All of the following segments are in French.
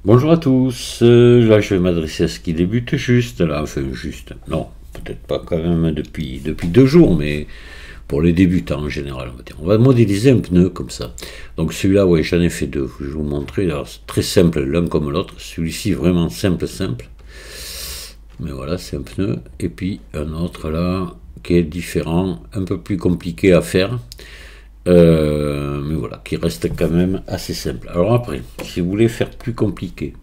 Bonjour à tous, là je vais m'adresser à ce qui débute juste, là, enfin juste, non, peut-être pas quand même depuis 2 jours, mais pour les débutants en général, on va dire. On va modéliser un pneu comme ça. Donc celui-là, ouais, j'en ai fait deux, je vais vous montrer, alors c'est très simple l'un comme l'autre, celui-ci vraiment simple, mais voilà, c'est un pneu, et puis un autre là, qui est différent, un peu plus compliqué à faire, mais voilà, qui reste quand même assez simple. Alors après, si vous voulez faire plus compliqué,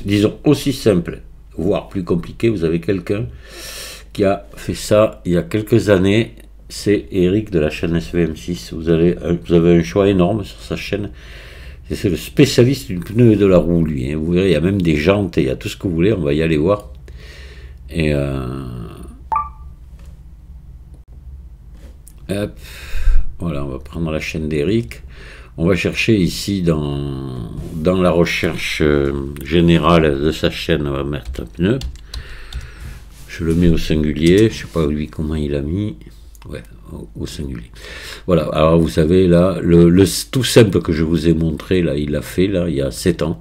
disons aussi simple, voire plus compliqué, vous avez quelqu'un qui a fait ça il y a quelques années, c'est Eric de la chaîne SVM6. Vous avez un choix énorme sur sa chaîne. C'est le spécialiste du pneu et de la roue, lui. Vous verrez, il y a même des jantes, il y a tout ce que vous voulez, on va y aller voir. Et hop. Voilà, on va prendre la chaîne d'Eric. On va chercher ici dans la recherche générale de sa chaîne, on va mettre un pneu. Je le mets au singulier, je sais pas lui comment il a mis. Ouais, au singulier. Voilà, alors vous savez là, le tout simple que je vous ai montré, là, il l'a fait là, il y a 7 ans.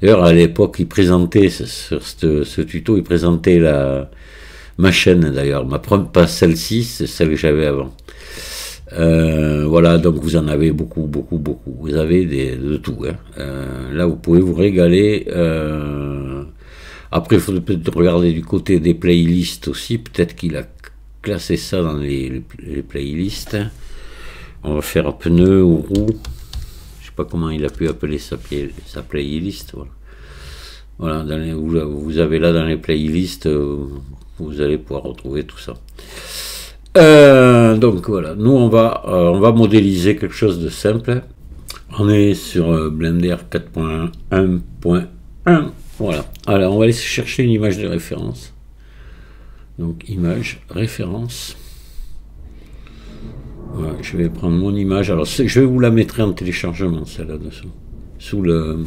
D'ailleurs, à l'époque, il présentait, sur ce tuto, il présentait ma chaîne d'ailleurs, pas celle-ci, c'est celle que j'avais avant. Voilà, donc vous en avez beaucoup. Vous avez de tout. Hein. Là, vous pouvez vous régaler. Après, il faut peut-être regarder du côté des playlists aussi. Peut-être qu'il a classé ça dans les playlists. On va faire pneus ou roues. Je sais pas comment il a pu appeler sa playlist. Voilà, vous avez là dans les playlists, vous allez pouvoir retrouver tout ça. Donc voilà, nous on va modéliser quelque chose de simple. On est sur Blender 4.1.1. Voilà. Alors on va aller chercher une image de référence. Donc image, référence. Voilà, je vais prendre mon image. Alors je vais vous la mettre en téléchargement, celle-là dessous, sous le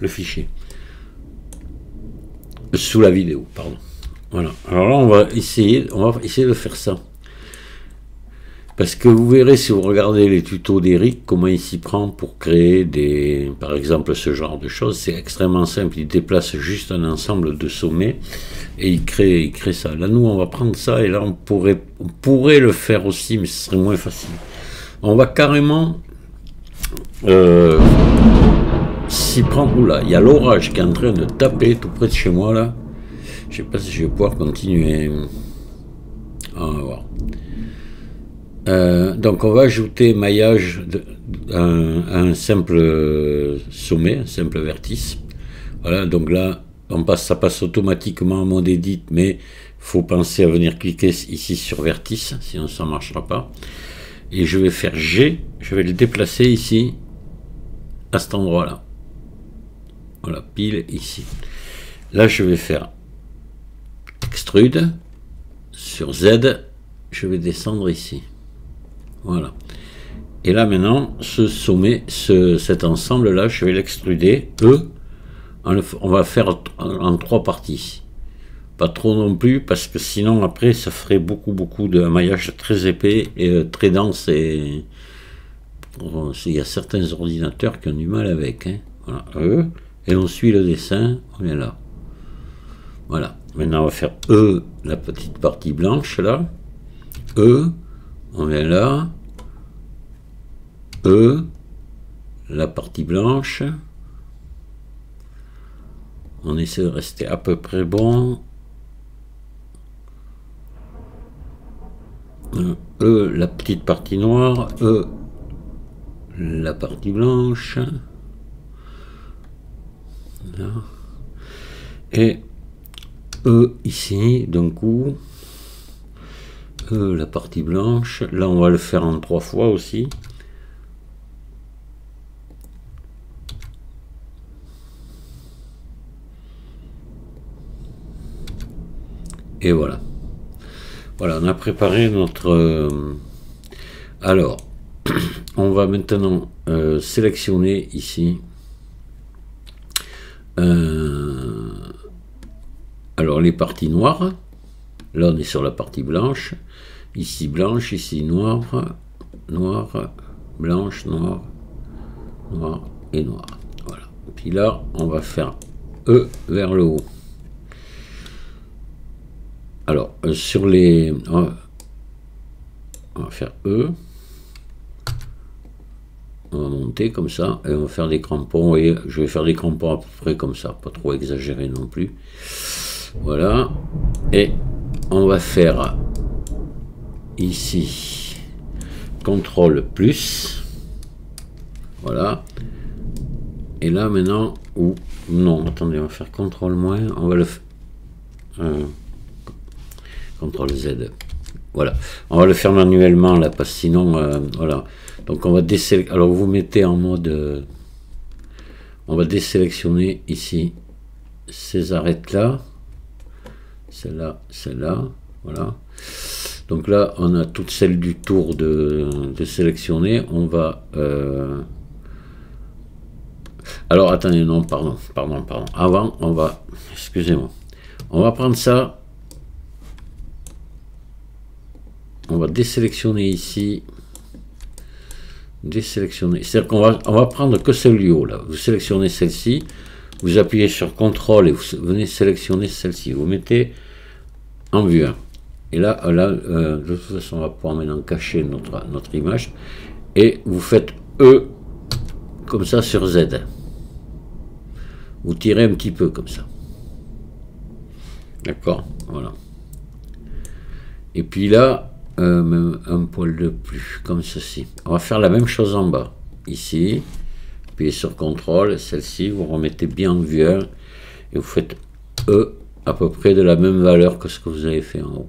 fichier. Sous la vidéo, pardon. Voilà. Alors là, on va essayer de faire ça. Parce que vous verrez, si vous regardez les tutos d'Eric, comment il s'y prend pour créer par exemple, ce genre de choses. C'est extrêmement simple. Il déplace juste un ensemble de sommets et il crée ça. Là, nous, on va prendre ça et là, on pourrait le faire aussi, mais ce serait moins facile. On va carrément s'y prendre. Oula, il y a l'orage qui est en train de taper tout près de chez moi, là. Je sais pas si je vais pouvoir continuer. On va voir. Donc on va ajouter maillage un simple sommet, un simple vertice. Voilà, donc là ça passe automatiquement en mode edit, mais faut penser à venir cliquer ici sur vertice, sinon ça ne marchera pas. Et je vais faire G, je vais le déplacer ici, à cet endroit-là. Voilà, pile ici. Là je vais faire extrude, sur Z, je vais descendre ici. Voilà. Et là maintenant, ce sommet, cet ensemble là, je vais l'extruder. On va faire en 3 parties. Pas trop non plus, parce que sinon après ça ferait beaucoup de maillage très épais et très dense. Et il y a certains ordinateurs qui ont du mal avec. Hein. Voilà. Et on suit le dessin, on est là. Voilà. Maintenant on va faire la petite partie blanche là. On est là. La partie blanche. On essaie de rester à peu près bon. La petite partie noire. La partie blanche. Là. Et ici, d'un coup. La partie blanche. Là, on va le faire en 3 fois aussi. Et voilà. Voilà, on a préparé notre... Alors, on va maintenant sélectionner ici. Alors, les parties noires. Là, on est sur la partie blanche. Ici, blanche. Ici, noire. Noire. Blanche, noire. Noire et noire. Voilà. Puis Puis là, on va faire E vers le haut. Alors, sur les... On va faire E. On va monter comme ça. Et on va faire des crampons. Vous voyez, je vais faire des crampons à peu près comme ça. Pas trop exagéré non plus. Voilà. Et on va faire ici CTRL plus. Voilà. Et là maintenant, ou non, attendez, on va faire CTRL moins. On va le CTRL Z. Voilà. On va le faire manuellement là, parce que sinon, voilà. Donc on va désélectionner. Alors vous mettez en mode. On va désélectionner ici ces arêtes là. Celle-là, celle-là. Voilà. Donc là, on a toutes celles du tour de sélectionner. On va... Alors, attendez, non, pardon. Avant, on va... Excusez-moi. On va prendre ça. On va désélectionner ici. Désélectionner. C'est-à-dire qu'on va prendre que celui-là. Là. Vous sélectionnez celle-ci. Vous appuyez sur CTRL et vous venez sélectionner celle-ci. Vous mettez en vue 1. Et là, de toute façon, on va pouvoir maintenant cacher notre image. Et vous faites E comme ça sur Z. Vous tirez un petit peu comme ça. D'accord, voilà. Et puis là, un poil de plus, comme ceci. On va faire la même chose en bas. Ici, appuyez sur CTRL, celle-ci, vous remettez bien en vue 1. Et vous faites E à peu près de la même valeur que ce que vous avez fait en haut.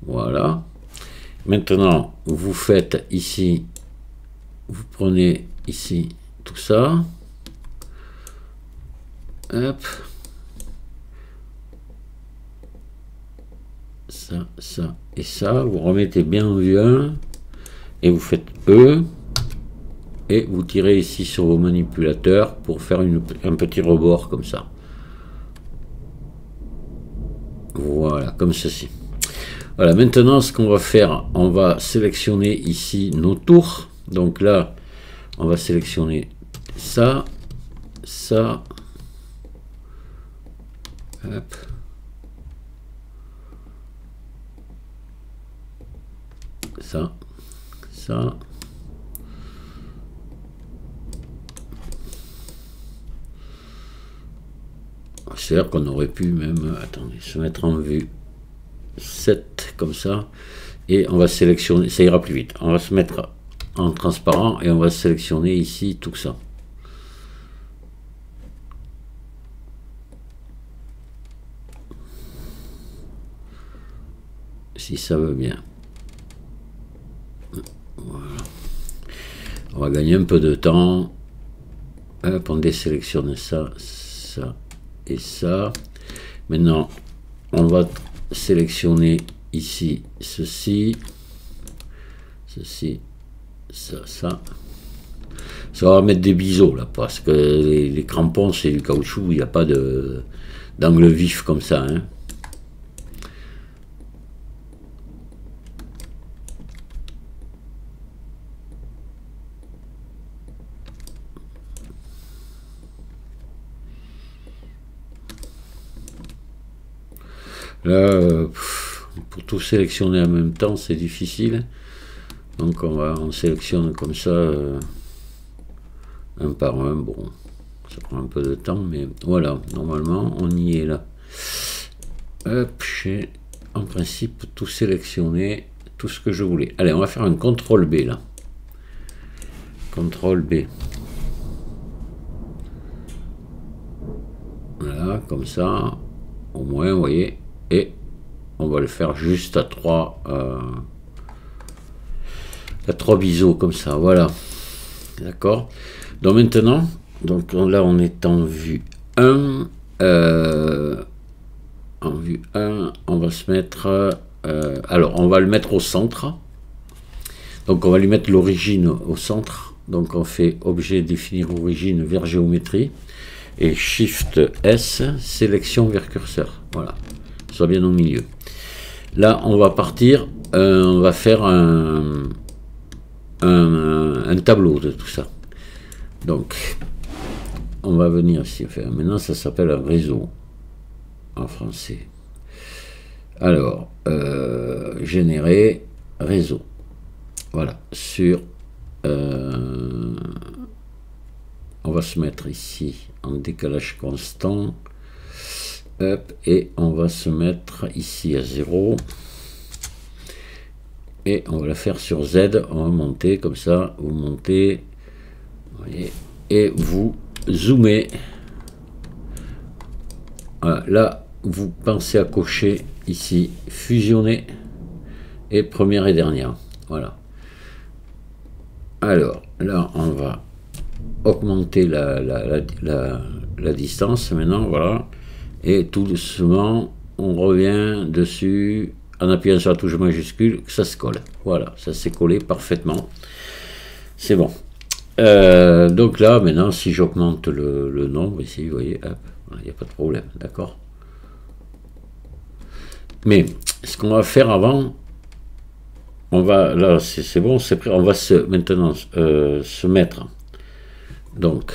Voilà. Maintenant, vous faites ici, vous prenez ici tout ça. Hop. Ça, ça et ça. Vous remettez bien en vue 1 et vous faites E. Et vous tirez ici sur vos manipulateurs pour faire un petit rebord comme ça. Voilà, comme ceci. Voilà, maintenant ce qu'on va faire, on va sélectionner ici nos tours. Donc là, on va sélectionner ça, ça, hop, ça, ça. C'est-à-dire qu'on aurait pu même, attendez, se mettre en vue 7 comme ça, et on va sélectionner, ça ira plus vite, on va se mettre en transparent et on va sélectionner ici tout ça. Si ça veut bien. Voilà. On va gagner un peu de temps. Hop, on désélectionne ça, ça et ça. Maintenant, on va sélectionner ici ceci, ceci, ça, ça. Ça va mettre des biseaux là, parce que les crampons c'est du caoutchouc, il n'y a pas d'angle vif comme ça. Hein. Là, pour tout sélectionner en même temps, c'est difficile. Donc on sélectionne comme ça, un par un. Bon, ça prend un peu de temps, mais voilà, normalement, on y est là. Hop, j'ai en principe tout sélectionné, tout ce que je voulais. Allez, on va faire un CTRL B là. CTRL B. Voilà, comme ça, au moins, vous voyez. Et on va le faire juste à 3 biseaux comme ça, voilà. D'accord. Donc maintenant, donc là on est en vue 1. En vue 1, on va se mettre... alors, on va le mettre au centre. Donc on va lui mettre l'origine au centre. Donc on fait objet, définir origine vers géométrie. Et Shift S, sélection vers curseur. Voilà. Soit bien au milieu. Là, on va partir, on va faire un tableau de tout ça. Donc, on va venir ici. Enfin, maintenant, ça s'appelle un réseau en français. Alors, générer réseau. Voilà, on va se mettre ici en décalage constant. Hop, et on va se mettre ici à 0. Et on va la faire sur Z. On va monter comme ça. Vous montez. Vous voyez, et vous zoomez. Voilà, là, vous pensez à cocher ici fusionner et première et dernière. Voilà. Alors, là, on va augmenter la distance maintenant. Voilà. Et tout doucement, on revient dessus en appuyant sur la touche majuscule, que ça se colle. Voilà, ça s'est collé parfaitement. C'est bon. Donc là, maintenant, si j'augmente le nombre ici, vous voyez, il n'y a pas de problème, d'accord. Mais ce qu'on va faire avant, on va, là, c'est bon, c'est prêt, on va maintenant se mettre, donc,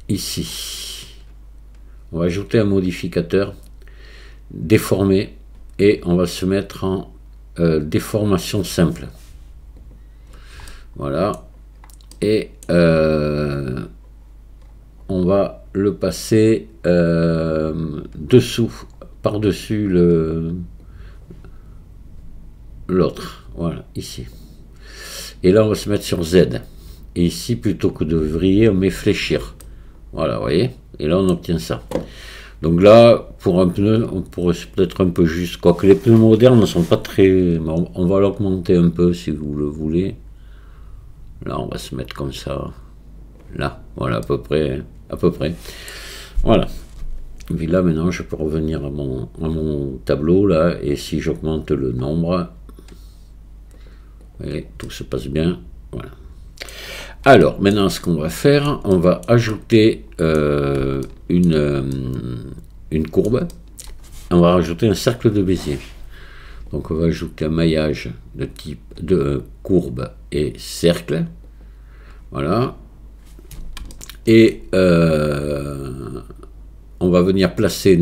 ici, on va ajouter un modificateur, déformer, et on va se mettre en déformation simple. Voilà. Et on va le passer par-dessus l'autre. Voilà, ici. Et là, on va se mettre sur Z. Et ici, plutôt que de vriller, on met fléchir. Voilà, vous voyez. Et là, on obtient ça. Donc là, pour un pneu, on pourrait peut-être un peu juste. Quoique les pneus modernes ne sont pas très... On va l'augmenter un peu si vous le voulez. Là, on va se mettre comme ça. Là, voilà, à peu près. Voilà. Et là, maintenant, je peux revenir à mon tableau, là. Et si j'augmente le nombre, vous voyez, tout se passe bien. Voilà. Alors, maintenant, ce qu'on va faire, on va ajouter une courbe. On va rajouter un cercle de Bézier. Donc, on va ajouter un maillage de type de courbe et cercle. Voilà. Et on va venir placer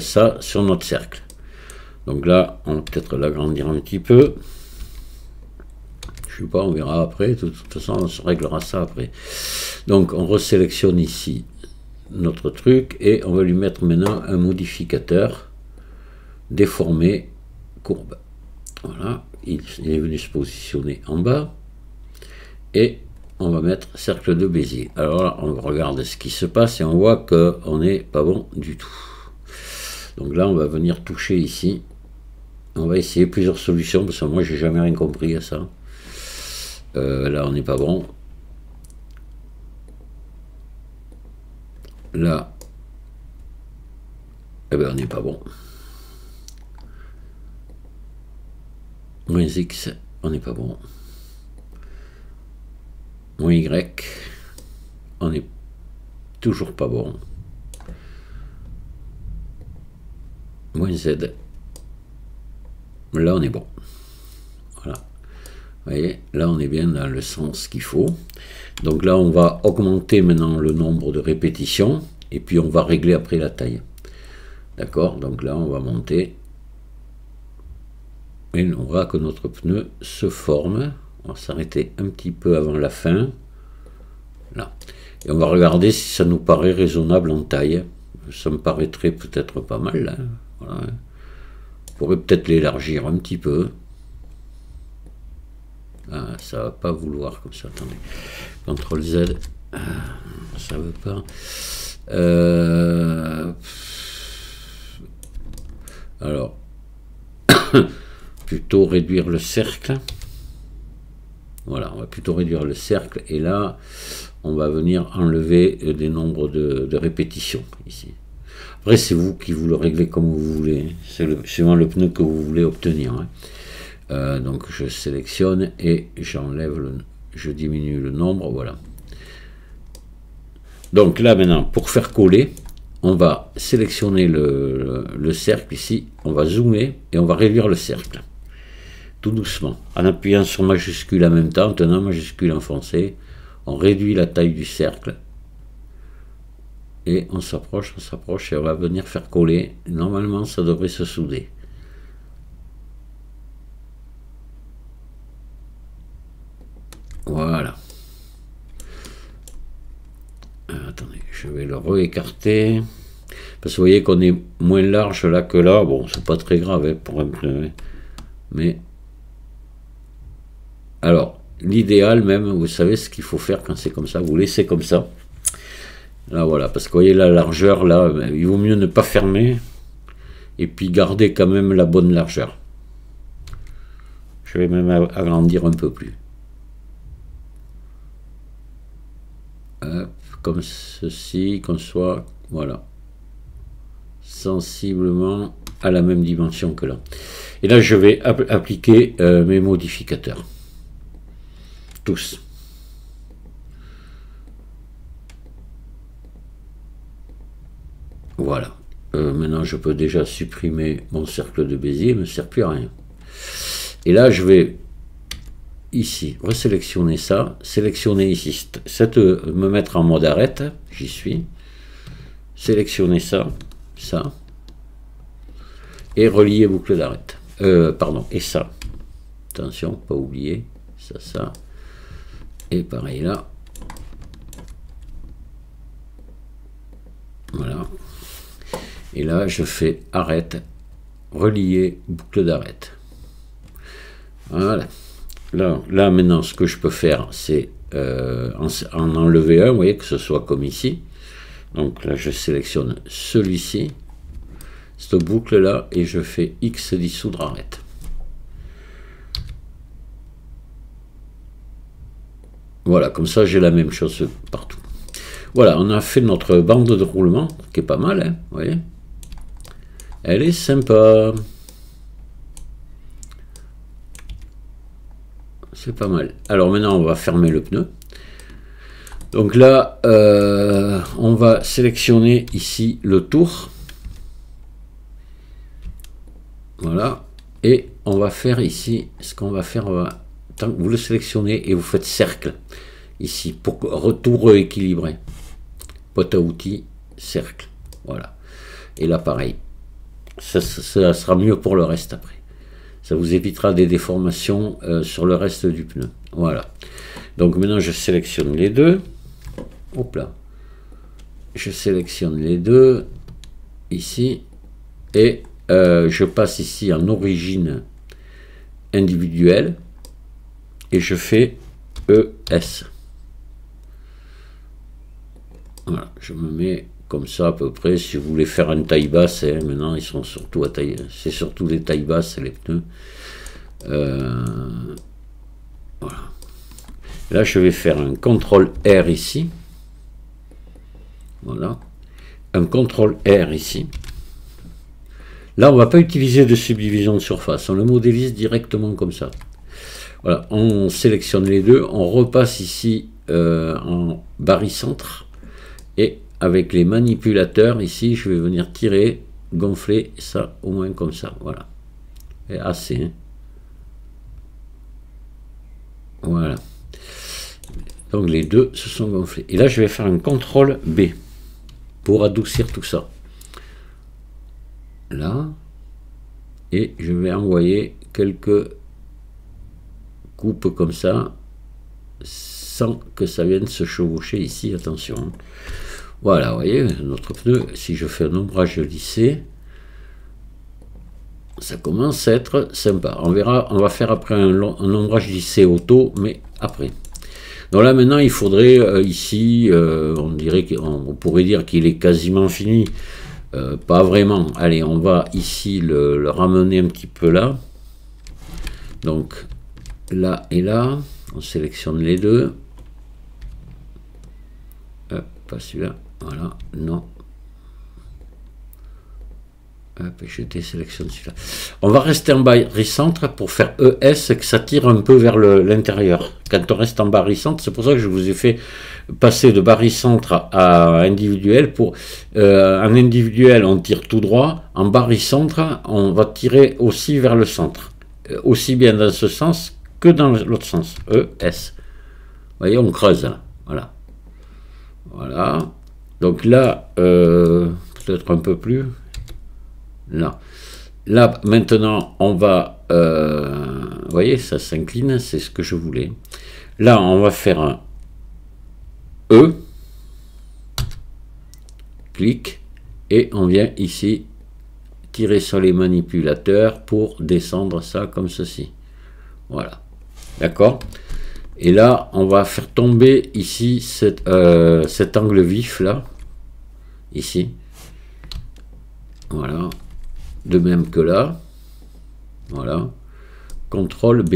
ça sur notre cercle. Donc là, on va peut-être l'agrandir un petit peu. Je sais pas, on verra après. De toute façon, on se réglera ça après. Donc, on resélectionne ici notre truc et on va lui mettre maintenant un modificateur déformé courbe. Voilà, il est venu se positionner en bas et on va mettre cercle de Bézier. Alors là, on regarde ce qui se passe et on voit qu'on n'est pas bon du tout. Donc là, on va venir toucher ici. On va essayer plusieurs solutions parce que moi, j'ai jamais rien compris à ça. Là, on n'est pas bon. Là, eh ben, on n'est pas bon. Moins X, on n'est pas bon. Moins Y, on n'est toujours pas bon. Moins Z, là on est bon. Voilà. Vous voyez, là on est bien dans le sens qu'il faut. Donc là on va augmenter maintenant le nombre de répétitions et puis on va régler après la taille. D'accord, donc là on va monter. Et on voit que notre pneu se forme. On va s'arrêter un petit peu avant la fin. Là. Et on va regarder si ça nous paraît raisonnable en taille. Ça me paraîtrait peut-être pas mal. Là. Voilà. On pourrait peut-être l'élargir un petit peu. Ah, ça va pas vouloir comme ça. Attendez. CTRL Z. Ça veut pas. Alors. Plutôt réduire le cercle. Voilà, on va plutôt réduire le cercle. Et là, on va venir enlever des nombres de répétitions ici. Après, c'est vous qui vous le réglez comme vous voulez. C'est suivant le pneu que vous voulez obtenir. Hein. Donc, je sélectionne et j'enlève je diminue le nombre. Voilà. Donc là, maintenant, pour faire coller, on va sélectionner le cercle ici. On va zoomer et on va réduire le cercle. Tout doucement, en appuyant sur majuscule en même temps, tenant majuscule enfoncé, on réduit la taille du cercle. Et on s'approche, et on va venir faire coller. Normalement, ça devrait se souder. Voilà. Attendez, je vais le réécarter. Parce que vous voyez qu'on est moins large là que là. Bon, c'est pas très grave hein, pour un pneu. Hein. Mais... Alors, l'idéal même, vous savez ce qu'il faut faire quand c'est comme ça. Vous laissez comme ça. Là, voilà. Parce que vous voyez la largeur, là, il vaut mieux ne pas fermer. Et puis garder quand même la bonne largeur. Je vais même agrandir un peu plus. Hop, comme ceci, qu'on soit, voilà, sensiblement à la même dimension que là. Et là, je vais appliquer mes modificateurs. Tous. Voilà. Maintenant, je peux déjà supprimer mon cercle de Bézier, il ne me sert plus à rien. Et là, je vais ici resélectionner ça, sélectionner ici, me mettre en mode arrête, j'y suis, sélectionner ça, ça, et relier boucle d'arrête. Pardon, et ça. Attention, pas oublier, ça, ça. Et pareil là. Voilà. Et là, je fais arrête, relier boucle d'arrête. Voilà. Là, maintenant, ce que je peux faire, c'est en enlever un, vous voyez, que ce soit comme ici. Donc là, je sélectionne celui-ci, cette boucle-là, et je fais X dissoudre arrête. Voilà, comme ça, j'ai la même chose partout. Voilà, on a fait notre bande de roulement, qui est pas mal, hein, vous voyez. Elle est sympa. C'est pas mal. Alors maintenant, on va fermer le pneu. Donc là, on va sélectionner ici le tour. Voilà. Et on va faire ici, ce qu'on va faire, tant que vous le sélectionnez et vous faites cercle ici pour tout rééquilibrer. Boîte à outils, cercle. Voilà. Et là, pareil. Ça sera mieux pour le reste après. Ça vous évitera des déformations sur le reste du pneu. Voilà. Donc maintenant, je sélectionne les deux. Hop là. Je sélectionne les deux. Ici. Et je passe ici en origine individuelle. Et je fais ES. Voilà. Je me mets comme ça à peu près. Si vous voulez faire une taille basse, hein, maintenant ils sont surtout à taille, c'est surtout les tailles basses les pneus. Voilà. Là je vais faire un CTRL R ici. Voilà. Un CTRL R ici. Là on va pas utiliser de subdivision de surface, on le modélise directement comme ça. Voilà, on sélectionne les deux, on repasse ici en barycentre et avec les manipulateurs, ici, je vais venir tirer, gonfler ça au moins comme ça. Voilà. Et assez. Hein. Voilà. Donc les deux se sont gonflés. Et là, je vais faire un CTRL B pour adoucir tout ça. Là. Et je vais envoyer quelques coupes comme ça, sans que ça vienne se chevaucher ici. Attention. Voilà, vous voyez, notre pneu, si je fais un ombrage lissé, ça commence à être sympa. On verra, on va faire après un ombrage lissé auto, mais après. Donc là, maintenant, il faudrait, ici, on pourrait dire qu'il est quasiment fini. Pas vraiment. Allez, on va ici le ramener un petit peu là. Donc, là et là, on sélectionne les deux. Pas celui-là. Voilà, non. Hop, je désélectionne celui-là. On va rester en barycentre pour faire ES, que ça tire un peu vers l'intérieur. Quand on reste en barycentre, c'est pour ça que je vous ai fait passer de barycentre à individuel. En individuel, on tire tout droit. En barycentre, on va tirer aussi vers le centre. Aussi bien dans ce sens que dans l'autre sens. ES. Vous voyez, on creuse là. Voilà. Voilà. Donc là, peut-être un peu plus. Là. Là, maintenant, on va... vous voyez, ça s'incline, c'est ce que je voulais. Là, on va faire un E. Clic. Et on vient ici tirer sur les manipulateurs pour descendre ça comme ceci. Voilà. D'accord? Et là, on va faire tomber ici cet angle vif là. Ici. Voilà. De même que là. Voilà. CTRL B.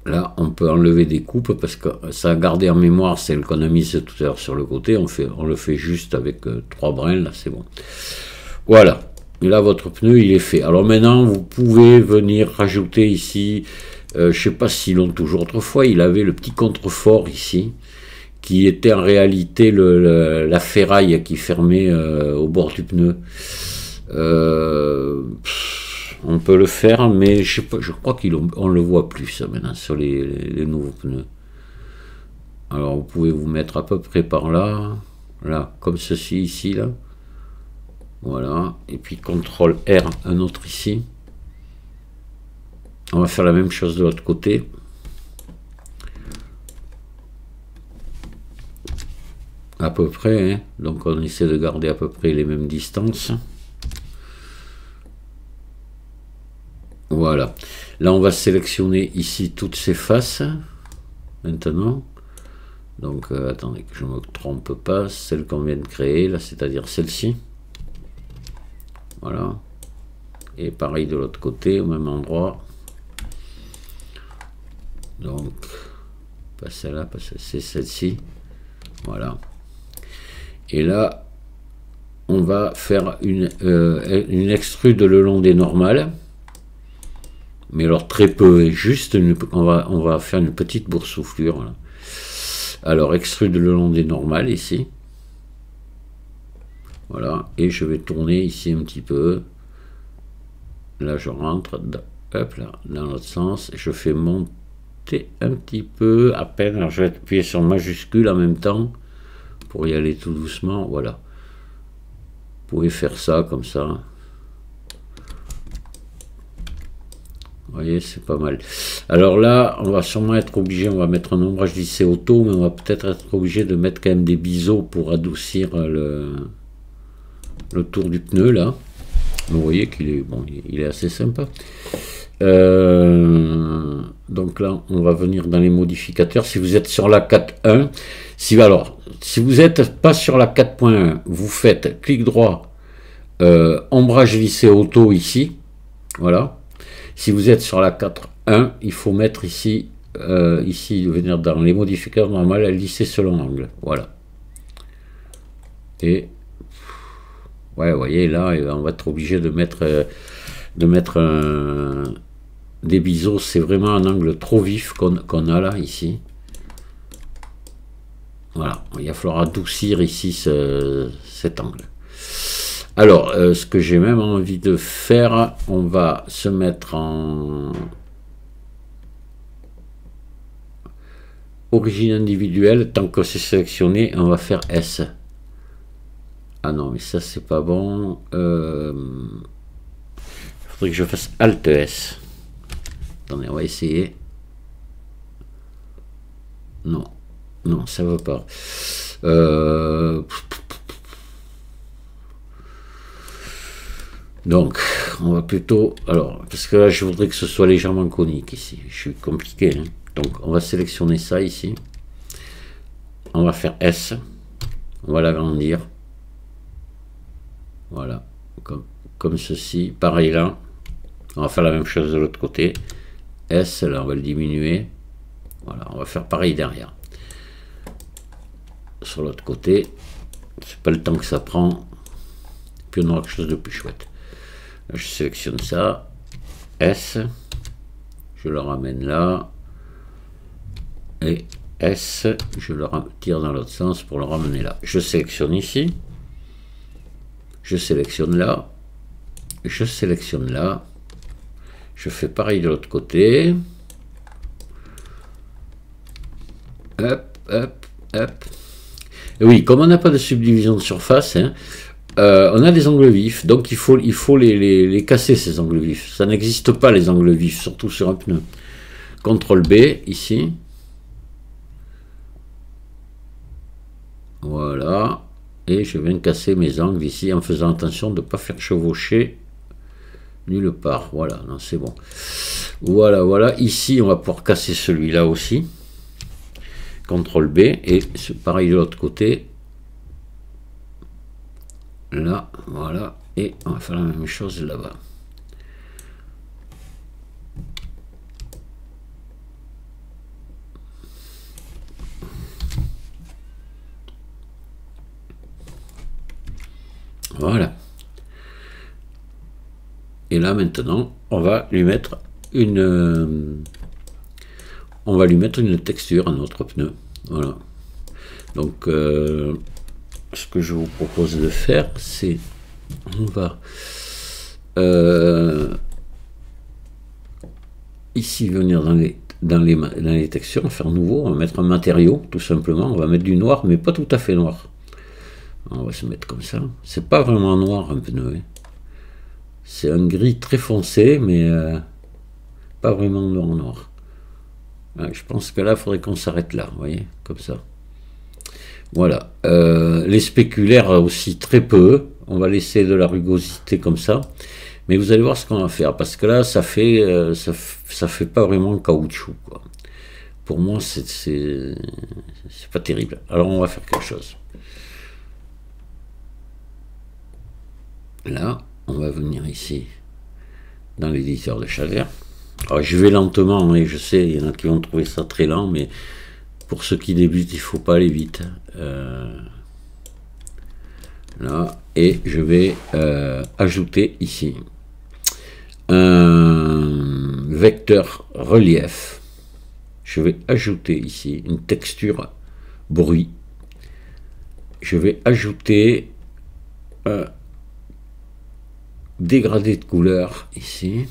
Là, on peut enlever des coupes parce que ça a gardé en mémoire celle qu'on a mise tout à l'heure sur le côté. On le fait juste avec 3 brins, là, c'est bon. Voilà. Et là, votre pneu, il est fait. Alors maintenant, vous pouvez venir rajouter ici, je ne sais pas s'ils l'ont toujours autrefois, il avait le petit contrefort ici, qui était en réalité la ferraille qui fermait au bord du pneu. On peut le faire, mais je sais pas, je crois qu'on le voit plus ça, maintenant sur les nouveaux pneus. Alors vous pouvez vous mettre à peu près par là, là, comme ceci ici, là. Voilà, et puis CTRL R, un autre ici. On va faire la même chose de l'autre côté. À peu près, hein. Donc on essaie de garder à peu près les mêmes distances. Voilà. Là, on va sélectionner ici toutes ces faces. Maintenant. Donc, attendez que je ne me trompe pas. Celle qu'on vient de créer, là, c'est-à-dire celle-ci. Voilà. Et pareil de l'autre côté, au même endroit. Donc, pas celle-là, c'est celle-ci. Voilà. Et là, on va faire une extrude le long des normales. Mais alors très peu, juste on va faire une petite boursouflure. Là. Alors extrude le long des normales ici. Voilà, et je vais tourner ici un petit peu. Là je rentre, hop là, dans l'autre sens, et je fais monter un petit peu, à peine. Alors je vais appuyer sur majuscule en même temps pour y aller tout doucement. Voilà. Vous pouvez faire ça comme ça. Vous voyez, c'est pas mal. Alors là, on va sûrement être obligé, on va mettre un ombrage lissé auto, mais on va peut-être être obligé de mettre quand même des biseaux pour adoucir le tour du pneu là. Vous voyez qu'il est bon, il est assez sympa. Donc là, on va venir dans les modificateurs. Si vous êtes sur la 4.1, si vous n'êtes pas sur la 4.1, vous faites clic droit, ombrage lissé auto ici, voilà. Si vous êtes sur la 4.1, il faut mettre ici, venir dans les modificateurs normales, lisser selon angle. Voilà. Et, ouais, vous voyez, là, on va être obligé de mettre des biseaux. C'est vraiment un angle trop vif qu'on a là, ici. Voilà. Il va falloir adoucir ici cet angle. Alors, ce que j'ai même envie de faire, on va se mettre en origine individuelle. Tant que c'est sélectionné, on va faire S. Ah non, mais ça, c'est pas bon. Il faudrait que je fasse Alt S. Attendez, on va essayer. Non, non, ça ne veut pas. Donc, on va plutôt... Alors, parce que là, je voudrais que ce soit légèrement conique ici. Je suis compliqué. Hein. Donc, on va sélectionner ça ici. On va faire S. On va l'agrandir. Voilà. Comme ceci. Pareil là. On va faire la même chose de l'autre côté. S, là, on va le diminuer. Voilà. On va faire pareil derrière. Sur l'autre côté. C'est pas le temps que ça prend. Puis on aura quelque chose de plus chouette. Je sélectionne ça, S, je le ramène là, et S, je le tire dans l'autre sens pour le ramener là. Je sélectionne ici, je sélectionne là, je sélectionne là, je fais pareil de l'autre côté, Hop, hop, hop. Et oui, comme on n'a pas de subdivision de surface, hein, on a des angles vifs, donc il faut les casser, ces angles vifs. Ça n'existe pas, les angles vifs, surtout sur un pneu. CTRL B, ici. Voilà. Et je viens casser mes angles ici en faisant attention de ne pas faire chevaucher nulle part. Voilà, non, c'est bon. Voilà, voilà. Ici, on va pouvoir casser celui-là aussi. CTRL B. Et pareil de l'autre côté. Là, voilà. Et on va faire la même chose là-bas. Voilà. Et là maintenant, on va lui mettre une texture à notre pneu. Voilà. Donc ce que je vous propose de faire, c'est on va ici venir dans les textures, faire nouveau, on va mettre un matériau tout simplement, on va mettre du noir mais pas tout à fait noir. On va se mettre comme ça. C'est pas vraiment noir un pneu. Hein. C'est un gris très foncé, mais pas vraiment noir. Ouais, je pense que là, il faudrait qu'on s'arrête là, vous voyez, comme ça. Voilà. Les spéculaires aussi très peu. On va laisser de la rugosité comme ça. Mais vous allez voir ce qu'on va faire, parce que là, ça fait pas vraiment caoutchouc, quoi. Pour moi, c'est pas terrible. Alors, on va faire quelque chose. Là, on va venir ici dans l'éditeur de chaleur. Alors, je vais lentement, et je sais, il y en a qui vont trouver ça très lent, mais pour ceux qui débutent, il ne faut pas aller vite. Là, et je vais ajouter ici un vecteur relief. Je vais ajouter ici une texture bruit. Je vais ajouter un dégradé de couleur ici.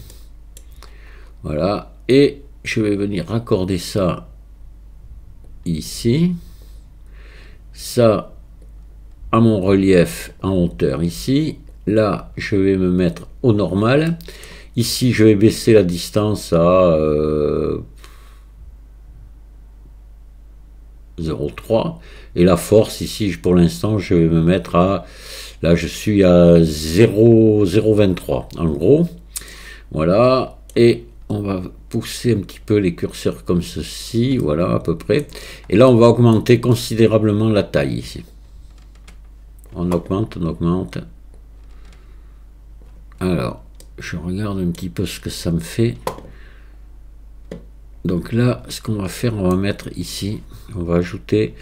Voilà. Et je vais venir raccorder ça ici. Ça à mon relief en hauteur ici. Là, je vais me mettre au normal. Ici, je vais baisser la distance à 0,3. Et la force, ici, pour l'instant, je vais me mettre à... Là, je suis à 0,23 en gros. Voilà. Et on va pousser un petit peu les curseurs comme ceci. Voilà, à peu près. Et là, on va augmenter considérablement la taille ici. On augmente, on augmente. Alors, je regarde un petit peu ce que ça me fait. Donc là, ce qu'on va faire, on va mettre ici, on va ajouter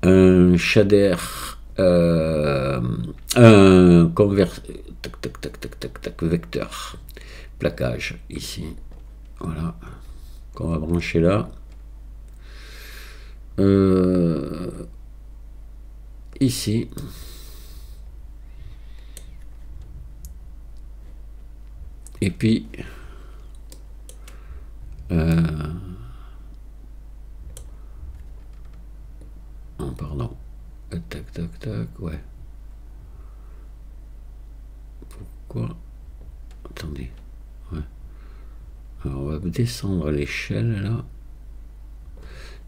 un shader, un vecteur, plaquage ici. Voilà, qu'on va brancher là. Ici. Et puis, oh, pardon, tac, tac, tac, ouais. Pourquoi? Attendez, ouais. Alors, on va descendre à l'échelle, là.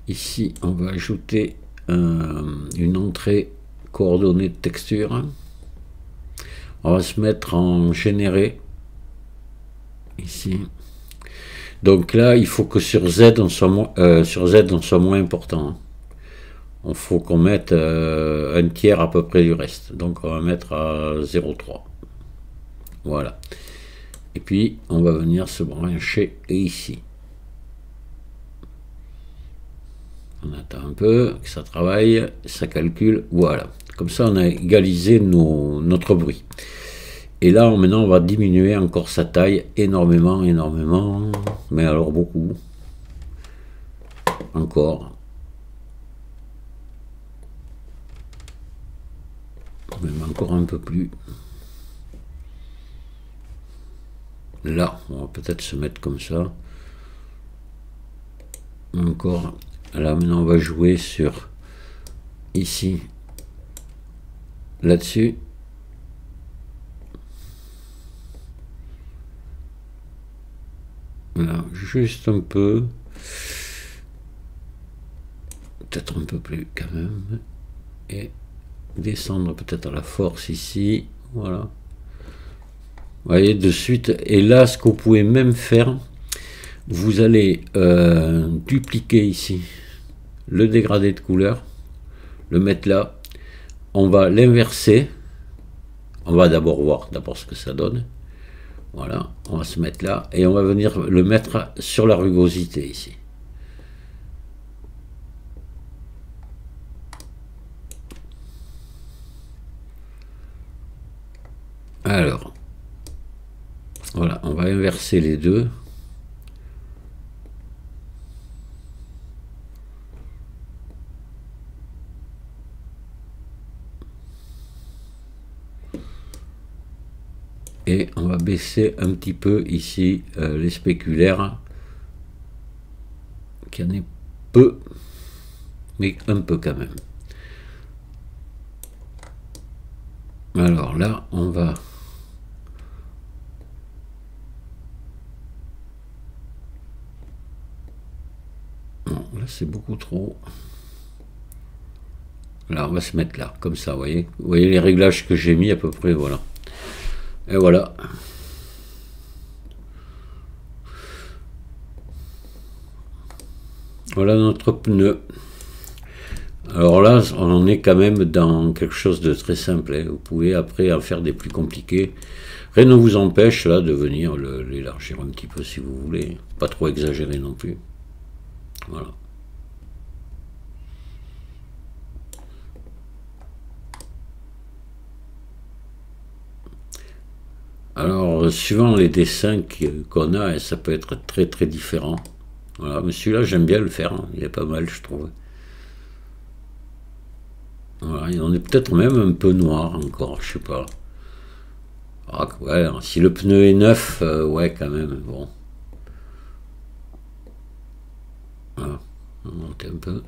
Ici, on va ajouter une entrée coordonnée de texture. On va se mettre en générer. Ici. Donc là, il faut que sur Z, on soit moins important. Il faut qu'on mette un tiers à peu près du reste. Donc on va mettre à 0,3. Voilà. Et puis, on va venir se brancher ici. On attend un peu que ça travaille, ça calcule. Voilà. Comme ça, on a égalisé notre bruit. Et là, maintenant, on va diminuer encore sa taille énormément, énormément. Mais alors beaucoup. Encore. Même encore un peu plus. Là, on va peut-être se mettre comme ça. Encore. Là maintenant on va jouer sur ici, là-dessus. Voilà, juste un peu, peut-être un peu plus quand même, et descendre peut-être à la force ici, voilà. Vous voyez de suite, et là ce que vous pouvez même faire, vous allez dupliquer ici le dégradé de couleur, le mettre là, on va l'inverser, on va d'abord voir ce que ça donne. Voilà, on va se mettre là et on va venir le mettre sur la rugosité ici. Alors, voilà, on va inverser les deux. Et on va baisser un petit peu ici les spéculaires, qu'il y en ait peu, mais un peu quand même. Alors là, on va... Non, là c'est beaucoup trop. Là, on va se mettre là, comme ça, vous voyez. Vous voyez les réglages que j'ai mis à peu près, voilà. Et voilà. Voilà notre pneu. Alors là, on en est quand même dans quelque chose de très simple. Hein. Vous pouvez après en faire des plus compliqués. Rien ne vous empêche là de venir l'élargir un petit peu si vous voulez. Pas trop exagérer non plus. Voilà. Alors, suivant les dessins qu'on a, ça peut être très très différent. Voilà, mais celui-là, j'aime bien le faire. Hein. Il est pas mal, je trouve. Voilà, il en est peut-être même un peu noir encore, je sais pas. Ah, ouais, si le pneu est neuf, ouais, quand même, bon. Voilà, on monte un peu.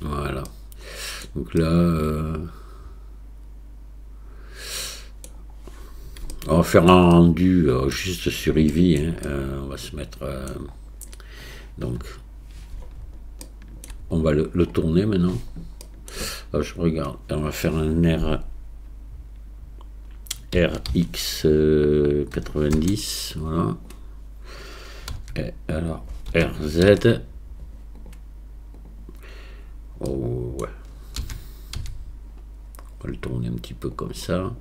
Voilà. Donc là... on va faire un rendu juste sur Eevee. Hein. On va se mettre... donc... on va le tourner maintenant. Alors, je regarde. On va faire un RX 90. Voilà. Et alors, RZ. Oh, ouais. On va le tourner un petit peu comme ça.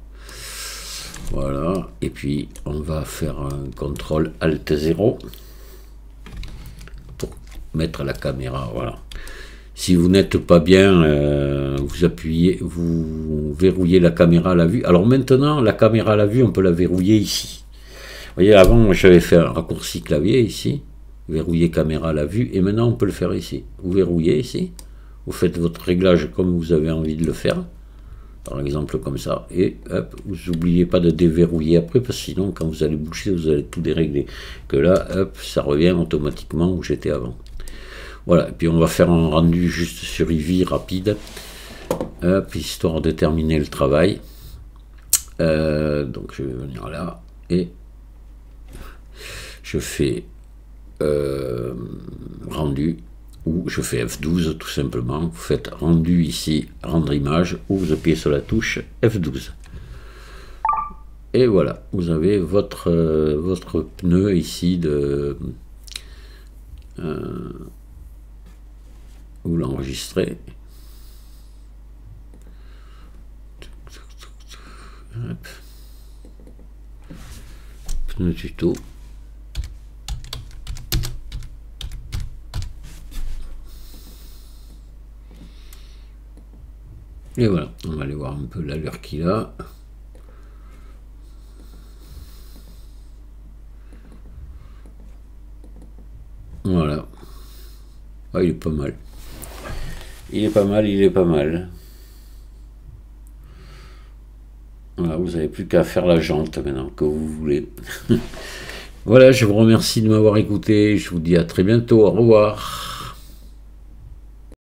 Voilà, et puis on va faire un CTRL ALT 0 pour mettre la caméra. Voilà. Si vous n'êtes pas bien, vous appuyez, vous verrouillez la caméra à la vue. Alors maintenant, la caméra à la vue, on peut la verrouiller ici. Vous voyez, avant, j'avais fait un raccourci clavier ici, verrouiller caméra à la vue, et maintenant on peut le faire ici. Vous verrouillez ici, vous faites votre réglage comme vous avez envie de le faire. Par exemple comme ça, et hop, vous n'oubliez pas de déverrouiller après, parce que sinon quand vous allez bouger, vous allez tout dérégler. Que là, hop, ça revient automatiquement où j'étais avant. Voilà, et puis on va faire un rendu juste sur Eevee rapide, hop, histoire de terminer le travail. Donc je vais venir là, et je fais rendu, ou je fais F12 tout simplement. Vous faites rendu ici, rendre image, ou vous appuyez sur la touche F12. Et voilà, vous avez votre pneu ici de... vous l'enregistrez. Pneu tuto. Et voilà, on va aller voir un peu l'allure qu'il a. Voilà. Ah, il est pas mal. Il est pas mal, il est pas mal. Voilà, vous n'avez plus qu'à faire la jante maintenant, que vous voulez. Voilà, je vous remercie de m'avoir écouté. Je vous dis à très bientôt. Au revoir.